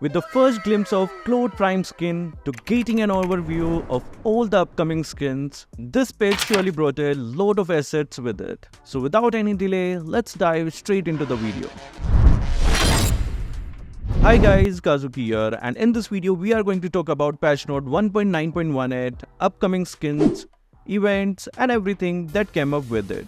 With the first glimpse of Claude Prime skin to getting an overview of all the upcoming skins, this page surely brought a load of assets with it. So without any delay, let's dive straight into the video. Hi guys, Kazuki here, and in this video we are going to talk about patch note 1.9.18, upcoming skins, events and everything that came up with it.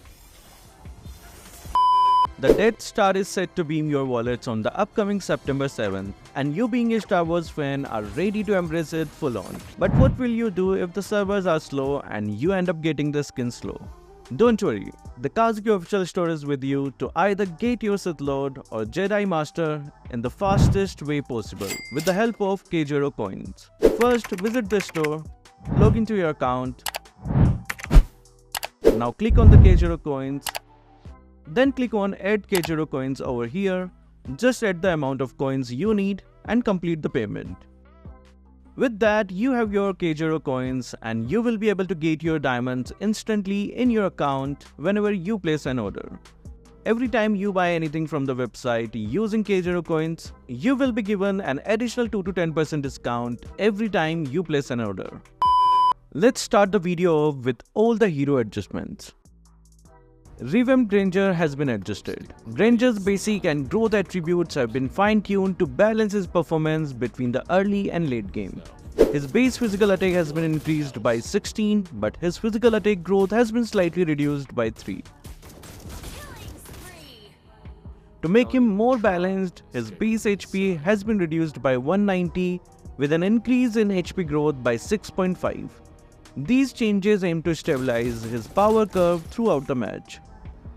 The Death Star is set to beam your wallets on the upcoming September 7th, and you being a Star Wars fan are ready to embrace it full on. But what will you do if the servers are slow and you end up getting the skin slow? Don't worry, the Kazuki Official Store is with you to either get your Sith Lord or Jedi Master in the fastest way possible with the help of K0 coins. First, visit the store, log into your account, now click on the K0 coins. Then click on add K0 coins over here, just add the amount of coins you need and complete the payment. With that, you have your K0 coins and you will be able to get your diamonds instantly in your account whenever you place an order. Every time you buy anything from the website using K0 coins, you will be given an additional 2 to 10% discount every time you place an order. Let's start the video off with all the hero adjustments. Revamped Ranger has been adjusted. Ranger's basic and growth attributes have been fine-tuned to balance his performance between the early and late game. His base physical attack has been increased by 16, but his physical attack growth has been slightly reduced by 3. To make him more balanced, his base HP has been reduced by 190 with an increase in HP growth by 6.5. These changes aim to stabilize his power curve throughout the match.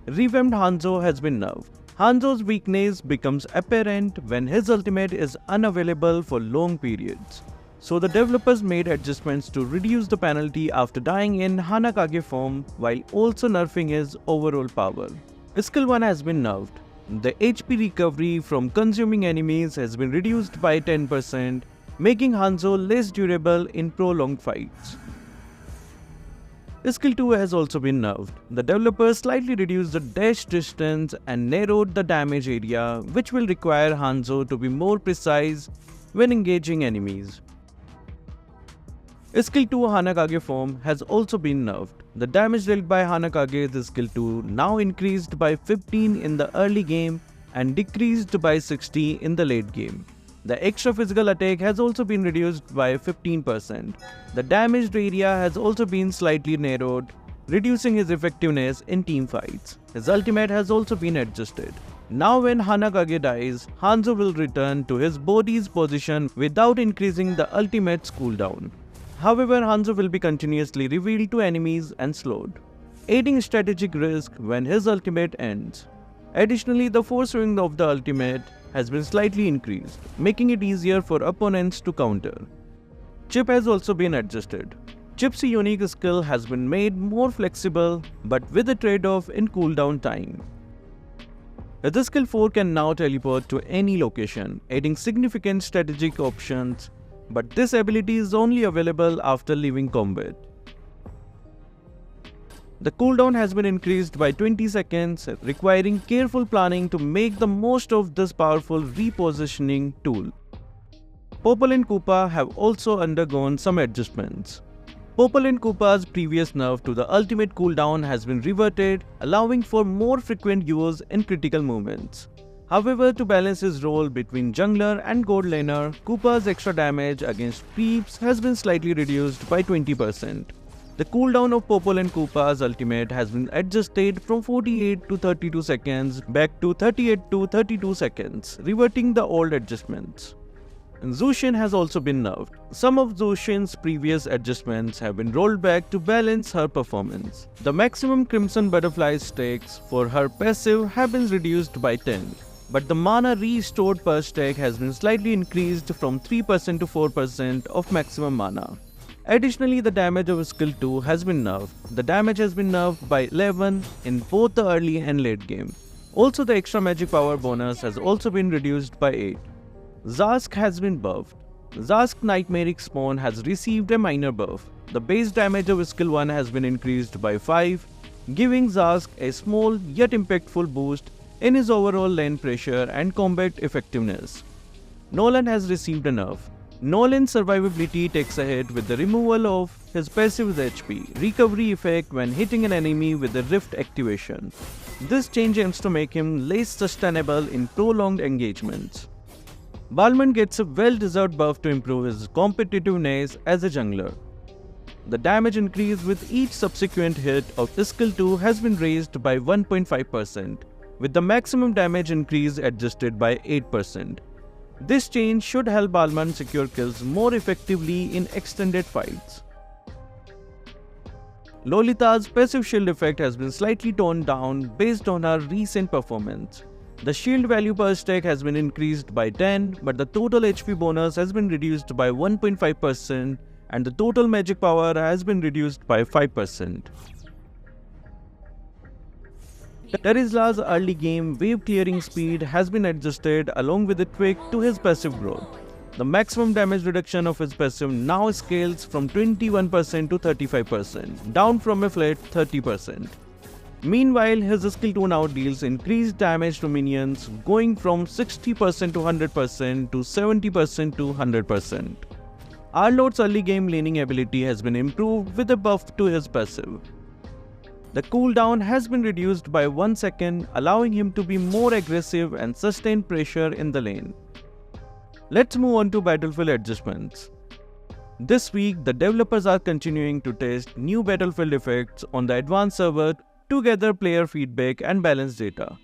Revamped Hanzo has been nerfed. Hanzo's weakness becomes apparent when his ultimate is unavailable for long periods. So the developers made adjustments to reduce the penalty after dying in Hanakage form while also nerfing his overall power. Skill 1 has been nerfed. The HP recovery from consuming enemies has been reduced by 10%, making Hanzo less durable in prolonged fights. Skill 2 has also been nerfed. The developers slightly reduced the dash distance and narrowed the damage area, which will require Hanzo to be more precise when engaging enemies. Skill 2 Hanakage form has also been nerfed. The damage dealt by Hanakage's Skill 2 now increased by 15 in the early game and decreased by 60 in the late game. The extra physical attack has also been reduced by 15%. The damaged area has also been slightly narrowed, reducing his effectiveness in team fights. His ultimate has also been adjusted. Now when Hanakage dies, Hanzo will return to his body's position without increasing the ultimate's cooldown. However, Hanzo will be continuously revealed to enemies and slowed, aiding strategic risk when his ultimate ends. Additionally, the force ring of the ultimate has been slightly increased, making it easier for opponents to counter. Chip has also been adjusted. Chip's unique skill has been made more flexible, but with a trade-off in cooldown time. The skill 4 can now teleport to any location, adding significant strategic options, but this ability is only available after leaving combat. The cooldown has been increased by 20 seconds, requiring careful planning to make the most of this powerful repositioning tool. Popple and Koopa have also undergone some adjustments. Popple and Koopa's previous nerf to the ultimate cooldown has been reverted, allowing for more frequent use in critical moments. However, to balance his role between jungler and gold laner, Koopa's extra damage against creeps has been slightly reduced by 20%. The cooldown of Popple and Koopa's ultimate has been adjusted from 48 to 32 seconds back to 38 to 32 seconds, reverting the old adjustments. Zushin has also been nerfed. Some of Zushin's previous adjustments have been rolled back to balance her performance. The maximum Crimson Butterfly stacks for her passive have been reduced by 10, but the mana restored per stack has been slightly increased from 3% to 4% of maximum mana. Additionally, the damage of Skill 2 has been nerfed. The damage has been nerfed by 11 in both the early and late game. Also, the extra magic power bonus has also been reduced by 8. Zask has been buffed. Zask Nightmaric Spawn has received a minor buff. The base damage of Skill 1 has been increased by 5, giving Zask a small yet impactful boost in his overall lane pressure and combat effectiveness. Nolan has received a nerf. Nolan's survivability takes a hit with the removal of his passive HP recovery effect when hitting an enemy with the Rift activation. This change aims to make him less sustainable in prolonged engagements. Balmond gets a well-deserved buff to improve his competitiveness as a jungler. The damage increase with each subsequent hit of skill 2 has been raised by 1.5%, with the maximum damage increase adjusted by 8%. This change should help Balmond secure kills more effectively in extended fights. Lolita's passive shield effect has been slightly toned down based on her recent performance. The shield value per stack has been increased by 10, but the total HP bonus has been reduced by 1.5%, and the total magic power has been reduced by 5%. Terizla's early game wave clearing speed has been adjusted along with a tweak to his passive growth. The maximum damage reduction of his passive now scales from 21% to 35%, down from a flat 30%. Meanwhile, his skill 2 now deals increased damage to minions, going from 60% to 100% to 70% to 100%. Arlord's early game laning ability has been improved with a buff to his passive. The cooldown has been reduced by 1 second, allowing him to be more aggressive and sustain pressure in the lane. Let's move on to battlefield adjustments. This week, the developers are continuing to test new battlefield effects on the advanced server to gather player feedback and balance data.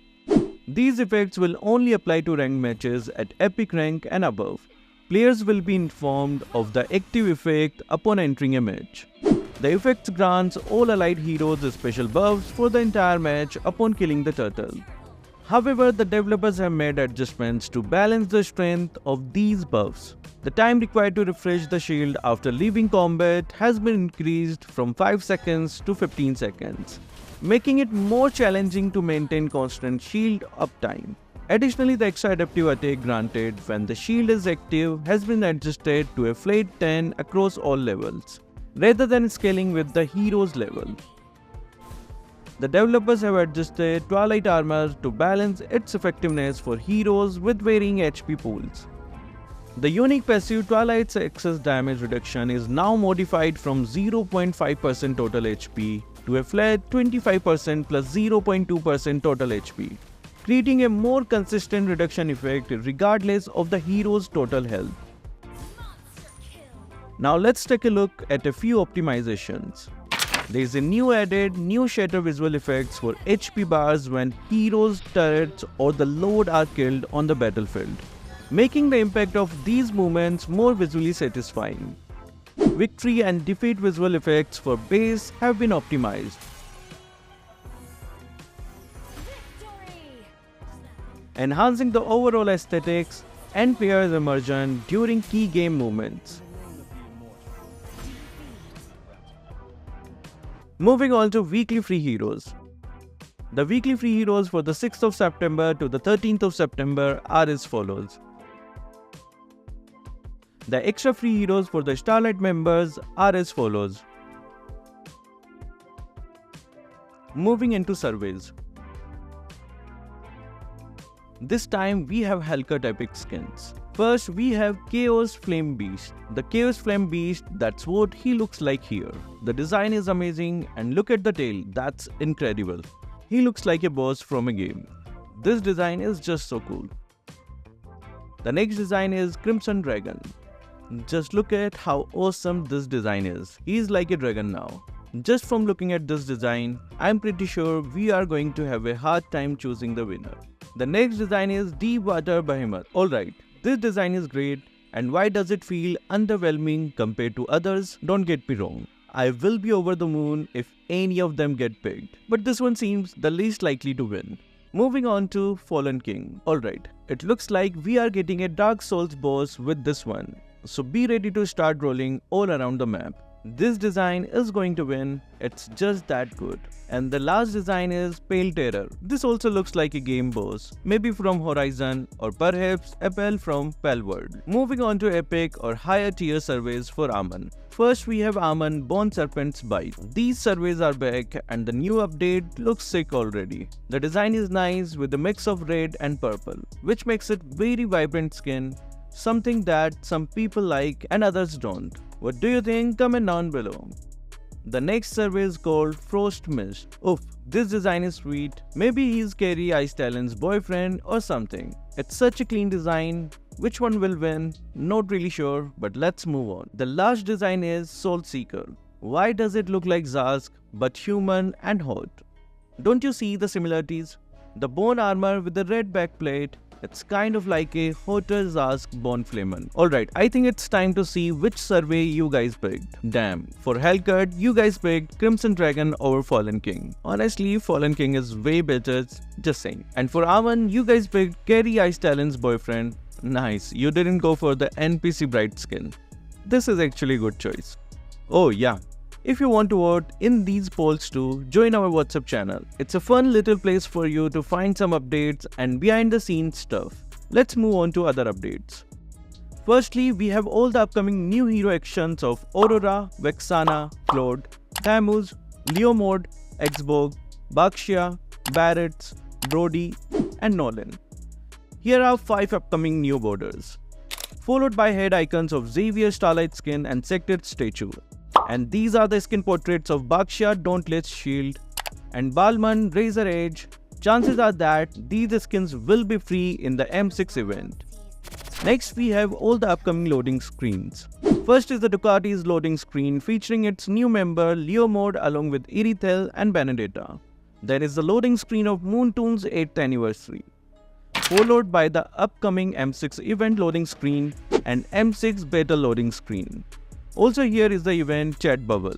These effects will only apply to ranked matches at epic rank and above. Players will be informed of the active effect upon entering a match. The effect grants all allied heroes special buffs for the entire match upon killing the turtle. However, the developers have made adjustments to balance the strength of these buffs. The time required to refresh the shield after leaving combat has been increased from 5 seconds to 15 seconds, making it more challenging to maintain constant shield uptime. Additionally, the extra adaptive attack granted when the shield is active has been adjusted to a flat 10 across all levels, rather than scaling with the hero's level. The developers have adjusted Twilight Armor to balance its effectiveness for heroes with varying HP pools. The unique passive Twilight's excess damage reduction is now modified from 0.5% total HP to a flat 25% plus 0.2% total HP, creating a more consistent reduction effect regardless of the hero's total health. Now let's take a look at a few optimizations. There is a new shatter visual effects for HP bars when heroes, turrets or the Lord are killed on the battlefield, making the impact of these movements more visually satisfying. Victory and defeat visual effects for base have been optimized, enhancing the overall aesthetics and players' immersion during key game moments. Moving on to weekly free heroes. The weekly free heroes for the 6th of September to the 13th of September are as follows. The extra free heroes for the Starlight members are as follows. Moving into surveys. This time we have Hellcut epic skins. First we have Chaos Flame Beast. The Chaos Flame Beast, that's what he looks like here. The design is amazing and look at the tail, that's incredible. He looks like a boss from a game. This design is just so cool. The next design is Crimson Dragon. Just look at how awesome this design is. He is like a dragon now. Just from looking at this design, I'm pretty sure we are going to have a hard time choosing the winner. The next design is Deep Water Behemoth. Alright, this design is great, and why does it feel underwhelming compared to others? Don't get me wrong. I will be over the moon if any of them get picked, but this one seems the least likely to win. Moving on to Fallen King. Alright, it looks like we are getting a Dark Souls boss with this one, so be ready to start rolling all around the map. This design is going to win, it's just that good. And the last design is Pale Terror. This also looks like a game boss, maybe from Horizon or perhaps Appel from Palworld. Moving on to epic or higher tier surveys for Amon. First we have Amon Bone Serpent's Bite. These surveys are back and the new update looks sick already. The design is nice with a mix of red and purple, which makes it very vibrant skin. something that some people like and others don't. What do you think? Comment down below. The next survey is called Frost Mist. Oof, this design is sweet. Maybe he's Kerry Ice Talon's boyfriend or something. It's such a clean design. Which one will win? Not really sure, but let's move on. The last design is Soul Seeker. Why does it look like Zask but human and hot? Don't you see the similarities? The bone armor with the red backplate. It's kind of like a hotter Zask Bone Flamen. Alright, I think it's time to see which survey you guys picked. Damn, for Hellcut, you guys picked Crimson Dragon over Fallen King. Honestly, Fallen King is way better, just saying. And for Aman, you guys picked Kerry Ice Talon's boyfriend. Nice, you didn't go for the NPC Bright skin. This is actually a good choice. Oh yeah, if you want to vote in these polls too, join our WhatsApp channel. It's a fun little place for you to find some updates and behind the scenes stuff. Let's move on to other updates. Firstly, we have all the upcoming new hero actions of Aurora, Vexana, Claude, Thamus, Leomord, Xborg, Baxia, Barretts, Brody, and Nolan. Here are 5 upcoming new borders, followed by head icons of Xavier Starlight skin and Sected statue. And these are the skin portraits of Baxia Dauntless Shield and Balman Razor Edge. Chances are that these skins will be free in the M6 event. Next, we have all the upcoming loading screens. First is the Ducati's loading screen featuring its new member LEOMORD along with Irithel and Benedetta. Then is the loading screen of Moontoon's 8th anniversary, followed by the upcoming M6 event loading screen and M6 beta loading screen. Also here is the event chat bubble.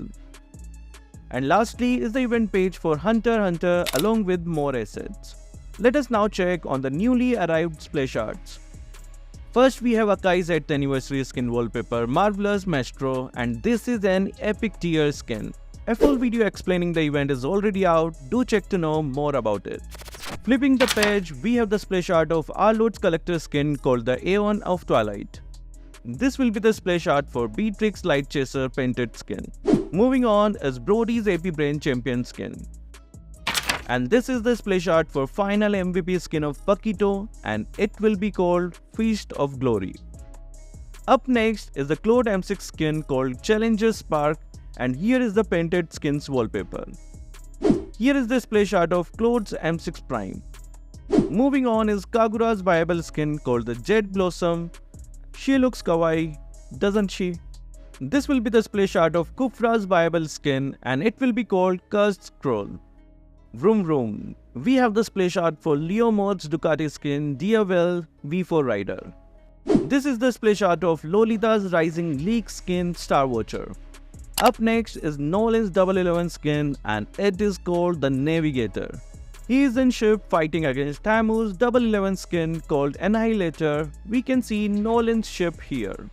And lastly is the event page for Hunter x Hunter along with more assets. Let us now check on the newly arrived splash arts. First we have Akai's 8th anniversary skin wallpaper Marvelous Maestro, and this is an epic tier skin. A full video explaining the event is already out, do check to know more about it. Flipping the page, we have the splash art of Arlord's collector skin called the Aeon of Twilight. This will be the splash art for Beatrix Light Chaser painted skin. Moving on is Brody's AP Brain Champion skin. And this is the splash art for final MVP skin of Paquito, and it will be called Feast of Glory. Up next is the Claude M6 skin called Challenger Spark, and here is the painted skins wallpaper. Here is the splash art of Claude's M6 Prime. Moving on is Kagura's viable skin called the Jet Blossom. She looks kawaii, doesn't she? This will be the splash art of Kufra's viable skin, and it will be called Cursed Scroll. Vroom vroom. We have the splash art for LEOMORD's Ducati skin Diavel V4 Rider. This is the splash art of Lolita's Rising League skin Star Watcher. Up next is Nolan's 011 skin, and it is called the Navigator. He is in ship fighting against Thamus' 011 skin called Annihilator. We can see Nolan's ship here.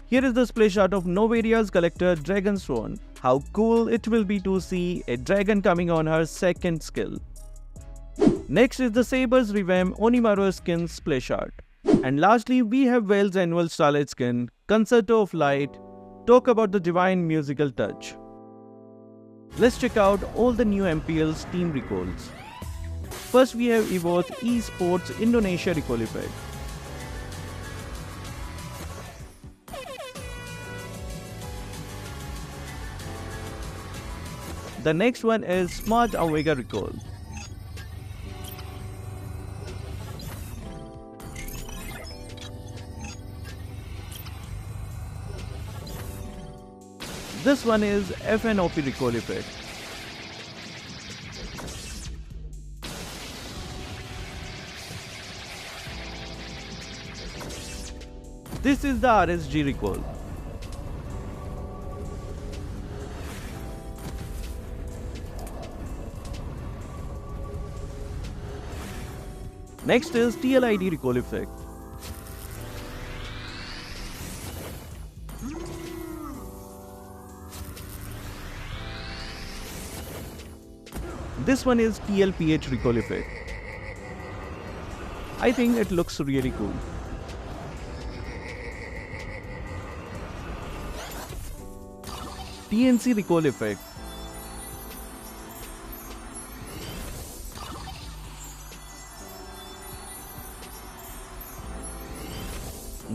Here is the splash art of Novaria's collector Dragon Swan. How cool it will be to see a dragon coming on her second skill. Next is the Saber's Revamp Onimaru skin splash art. And lastly, we have Whale's annual Starlight skin, Concerto of Light. Talk about the divine musical touch. Let's check out all the new MPL's team recalls. First we have Evo's Esports Indonesia recall effect. The next one is Smart Omega recall. This one is FNOP recall effect. This is the RSG recall. Next is TLID recall effect. This one is TLPH recall effect. I think it looks really cool. TNC recall effect.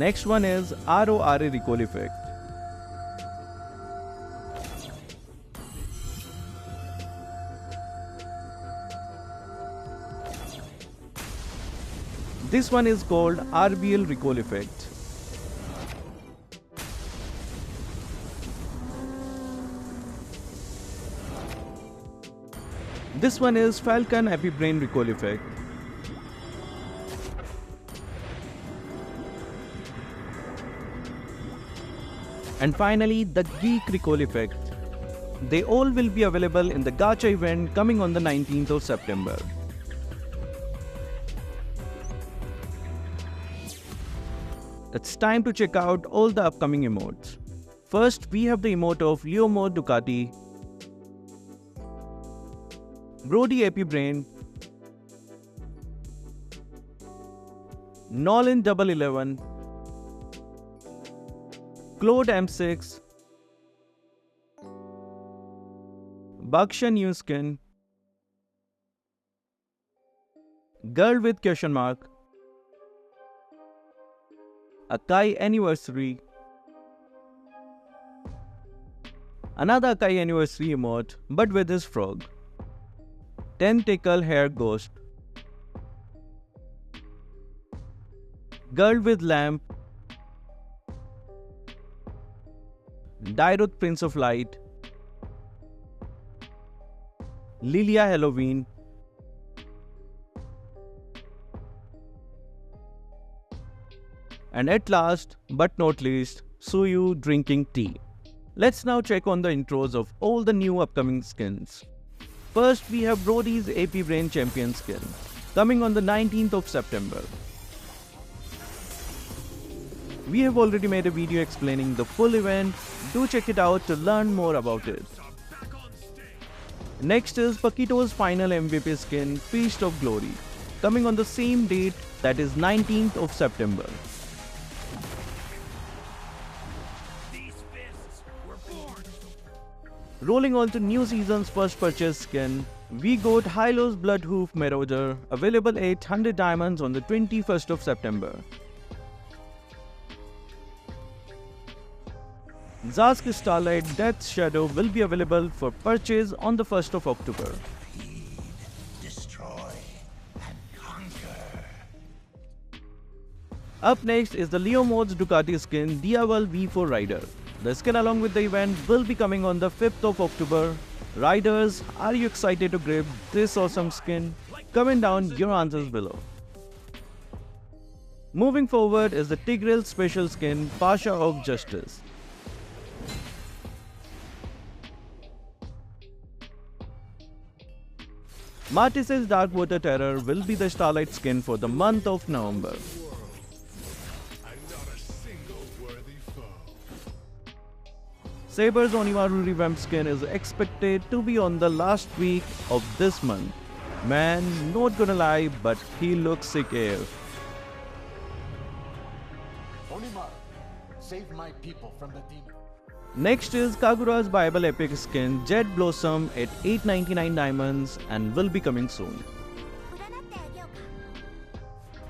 Next one is RORA recoil effect. This one is called RBL recoil effect. This one is Falcon Epibrain recoil effect. And finally, the Geek recoil effect. They all will be available in the Gacha event coming on the 19th of September. It's time to check out all the upcoming emotes. First, we have the emote of LEOMORD DUCATI, Brody Epibrain, Nolan 1111, Claude M6, Baksha new skin, Girl with question mark, Akai anniversary, another Akai anniversary emote but with his frog, Tentacle hair ghost, Girl with lamp, Dairut Prince of Light, Lilia Halloween, and at last but not least, Suyu drinking tea. Let's now check on the intros of all the new upcoming skins. First, we have Brody's Epibrain Champion skin, coming on the 19th of September. We have already made a video explaining the full event, do check it out to learn more about it. Next is Pakito's final MVP skin, Feast of Glory, coming on the same date, that is 19th of September. Rolling on to new season's first purchase skin, we got Hylo's Bloodhoof Marauder, available at 100 diamonds on the 21st of September. Zask Starlight Death's Shadow will be available for purchase on the 1st of October. Destroy and conquer. Up next is the LEOMORD Ducati skin Diaval V4 Rider. The skin along with the event will be coming on the 5th of October. Riders, are you excited to grab this awesome skin? Comment down your answers below. Moving forward is the Tigreal special skin Pasha of Justice. Martis's Dark Water Terror will be the Starlight skin for the month of November. Saber's Onimaru revamped skin is expected to be on the last week of this month. Man, not gonna lie, but he looks sick AF. Onimaru, save my people from the demon. Next is Kagura's Bible Epic skin Jet Blossom at 899 diamonds and will be coming soon.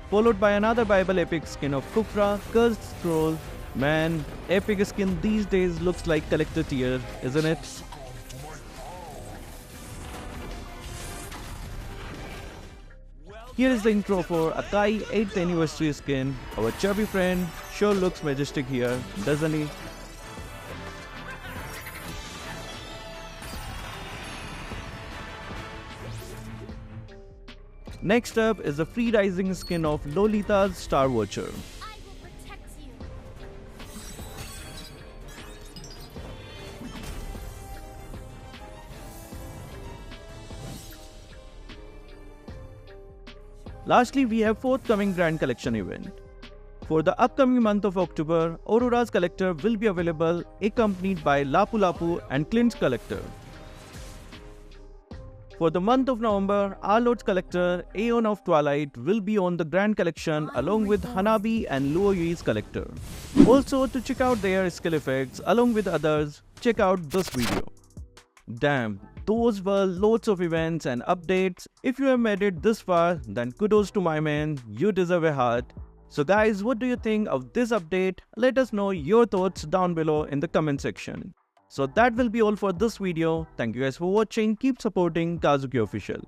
Followed by another Bible Epic skin of Kufra, Cursed Scroll. Man, epic skin these days looks like collector tier, isn't it? Here is the intro for Akai 8th anniversary skin. Our chubby friend sure looks majestic here, doesn't he? Next up is the free rising skin of Lolita's Star Watcher. Lastly, we have forthcoming Grand Collection event. For the upcoming month of October, Aurora's Collector will be available accompanied by Lapu Lapu and Clint's Collector. For the month of November, our Lord's Collector, Aeon of Twilight will be on the Grand Collection along with Hanabi and Luoyui's Collector. Also, to check out their skill effects along with others, check out this video. Damn, those were loads of events and updates. If you have made it this far, then kudos to my man, you deserve a heart. So guys, what do you think of this update? Let us know your thoughts down below in the comment section. So that will be all for this video. Thank you guys for watching. Keep supporting Kazuki Official.